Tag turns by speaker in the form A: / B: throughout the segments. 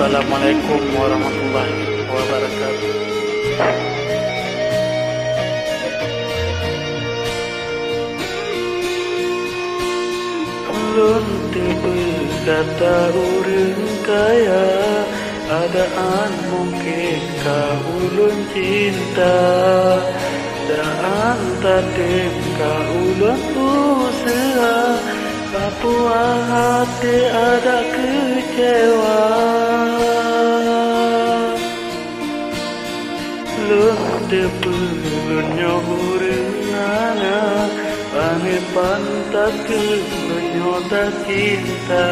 A: Assalamualaikum warahmatullahi wabarakatuh. Ulun tipe kata urang kaya, adaan mungkin ka ulun cinta, daan tadim ka ulun usaha, kapuah hati ada kecewa. Lun tipe urang nana, Pane pantas ke menyota cinta,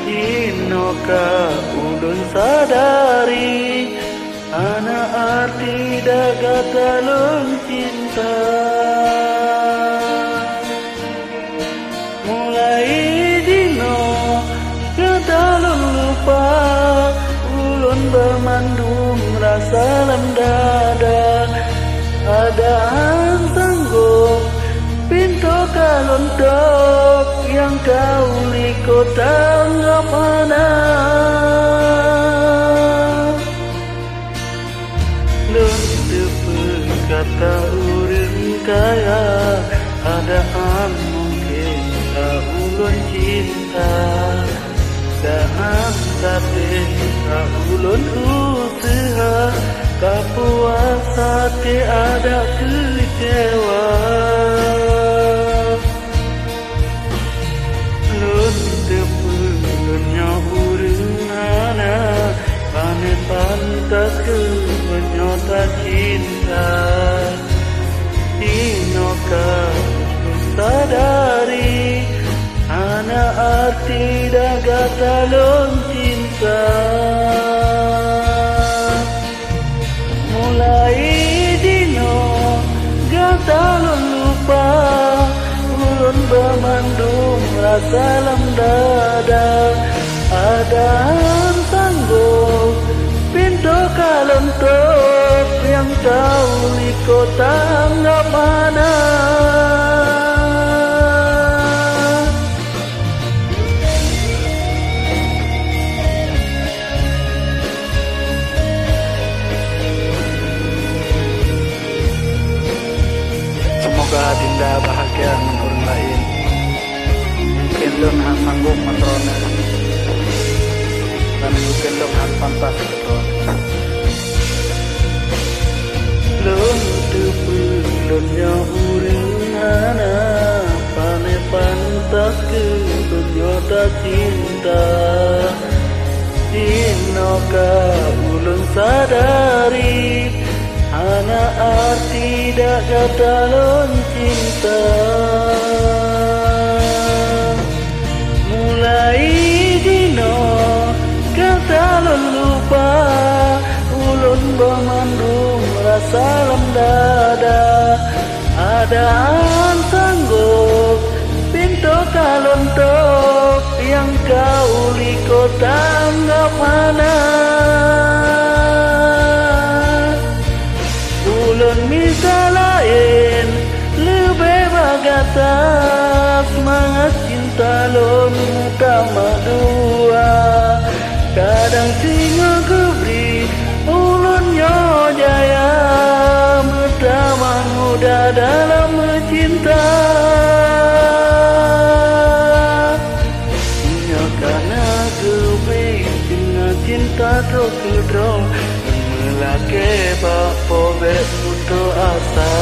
A: Inoka ulun sadari, ana arti dagat dalam cinta. Mulai dino kedalam lupa, ulun bermandung rasa dalam dada, adaan sanggup pintu kalontok yang kau liko tanggap mana. Lun tepe kata urang kaya, adaan mungkin ka ulun cinta, daan tatin ka ulun usaha, kapuas hati ada kecewa. Lun tepe urang nana, pane pantas ke menyota cinta, Inoka sadari, ana arti dagat dalam cinta. Mulai dino gatalon lupa, ulun bermandung rasa dalam dada, adaan sanggup pintu kalontok yang kau liko tanggap mana. Semoga dinda bahagia dengan orang lain. Mungkin lun hak sanggup matrona, dan mungkin lun hak pantas matrona. Lun tepe lun urang nana, pane pantas ke menyota cinta, Inoka ulun sadari, ana arti dagat dalam cinta. Mulai dino katalon lupa, ulun bermandung rasa dalam dada, adaan sanggup pintu kalontok yang kau liko tanggap mana. Ulun bisa lain lebih bagata, semangat cinta lun utama dua, kadang singa kubri ulun nyojaya, pertama muda dalam cinta. Nyokana kubri dengan cinta tu kudrong, melake bapo be putus asa.